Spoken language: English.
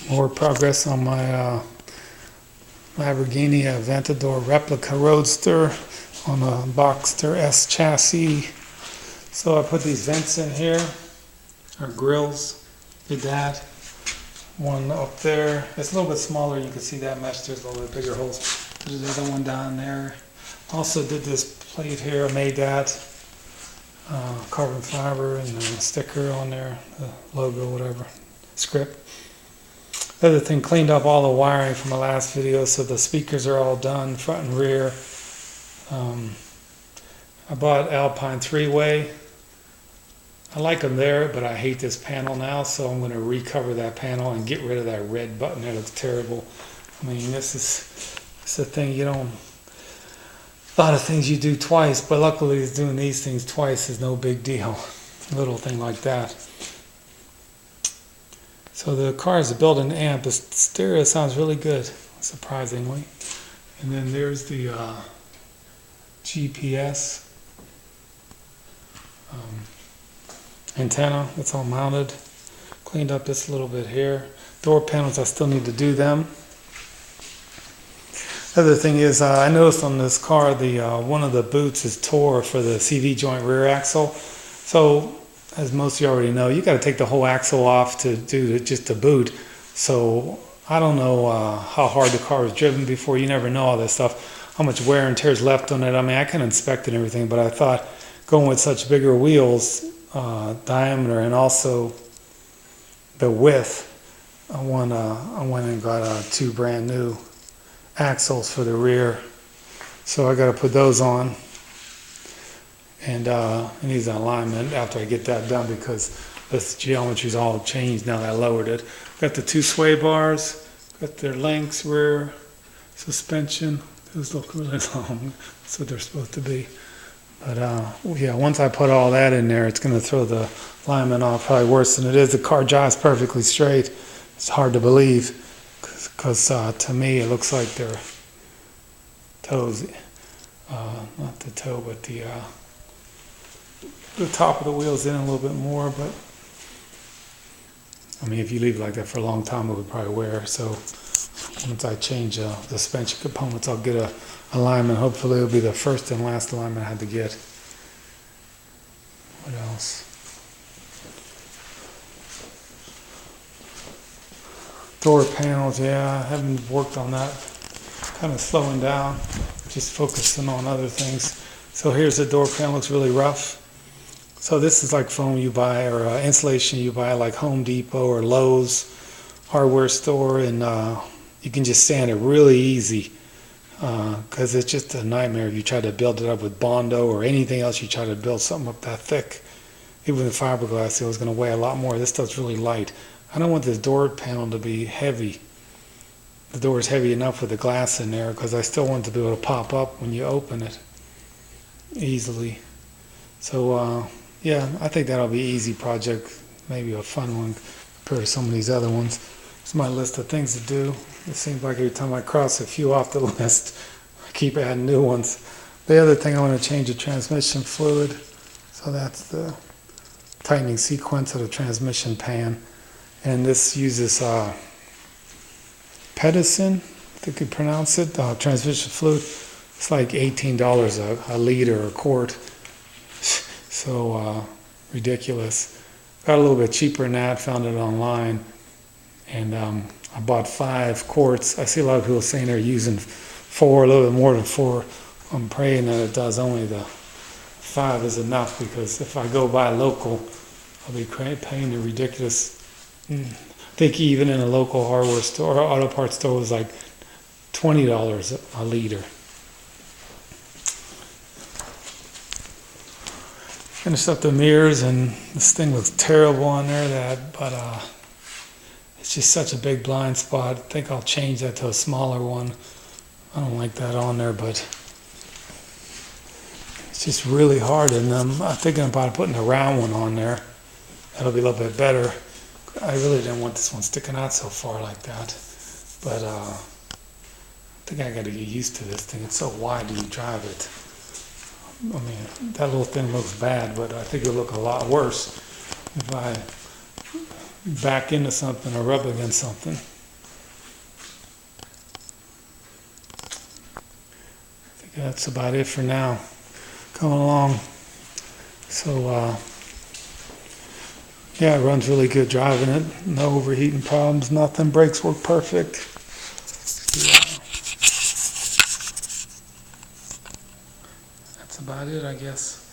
More progress on my Lamborghini Aventador replica Roadster on a Boxster S chassis. So I put these vents in here, or grills, did that. One up there, it's a little bit smaller, you can see that mesh, there's a little bit bigger holes. There's the other one down there. Also did this plate here, I made that. Carbon fiber and the sticker on there, the logo, whatever, script. The other thing, cleaned up all the wiring from the last video, so the speakers are all done, front and rear. I bought Alpine 3-way. I like them there, but I hate this panel now, so I'm going to recover that panel and get rid of that red button. That looks terrible. I mean, this is the thing, you don't, a lot of things you do twice, but luckily doing these things twice is no big deal. A little thing like that. So the car is a built-in amp. The stereo sounds really good, surprisingly. And then there's the GPS antenna. It's all mounted. Cleaned up this a little bit here. Door panels, I still need to do them. Other thing is, I noticed on this car, the one of the boots is tore for the CV joint rear axle. So, as most of you already know, you got to take the whole axle off to do just the boot. So, I don't know how hard the car was driven before. You never know all this stuff. How much wear and tear is left on it. I mean, I can inspect it and everything, but I thought going with such bigger wheels, diameter, and also the width, I went and got two brand new axles for the rear, so I got to put those on, and it needs an alignment after I get that done because this geometry's all changed now that I lowered it. Got the two sway bars, got their links, rear suspension. Those look really long. That's what they're supposed to be. But yeah, once I put all that in there, it's going to throw the alignment off probably worse than it is. The car drives perfectly straight. It's hard to believe. Because to me it looks like their toes, not the toe, but the top of the wheel's in a little bit more. But I mean, if you leave it like that for a long time, it would probably wear. So once I change the suspension components, I'll get a alignment. Hopefully it'll be the first and last alignment I had to get. What else? Door panels, yeah, I haven't worked on that. Kind of slowing down, just focusing on other things. So here's the door panel, looks really rough. So this is like foam you buy, or insulation you buy like Home Depot or Lowe's hardware store, and you can just sand it really easy because it's just a nightmare if you try to build it up with Bondo or anything else. You try to build something up that thick. Even with fiberglass, it was going to weigh a lot more. This stuff's really light. I don't want this door panel to be heavy. The door is heavy enough with the glass in there because I still want it to be able to pop up when you open it easily. So yeah, I think that'll be an easy project, maybe a fun one compared to some of these other ones. It's my list of things to do. It seems like every time I cross a few off the list, I keep adding new ones. The other thing, I want to change the transmission fluid. So that's the tightening sequence of the transmission pan. And this uses Pedersen, I think you pronounce it, transmission fluid. It's like $18 a liter or a quart. So ridiculous. Got a little bit cheaper than that, found it online. And I bought 5 quarts. I see a lot of people saying they're using 4, a little bit more than 4. I'm praying that it does only the 5 is enough, because if I go buy local, I'll be paying the ridiculous. I think even in a local hardware store or auto parts store, it was like $20 a liter. Finished up the mirrors, and this thing looks terrible on there. But it's just such a big blind spot. I think I'll change that to a smaller one. I don't like that on there, but it's just really hard. And I'm thinking about putting a round one on there. That'll be a little bit better. I really didn't want this one sticking out so far like that, but I think I got to get used to this thing. It's so wide when you drive it. I mean, that little thing looks bad, but I think it'll look a lot worse if I back into something or rub against something. that's about it for now. Coming along. So, yeah, it runs really good driving it. No overheating problems, nothing. Brakes work perfect. Yeah. That's about it, I guess.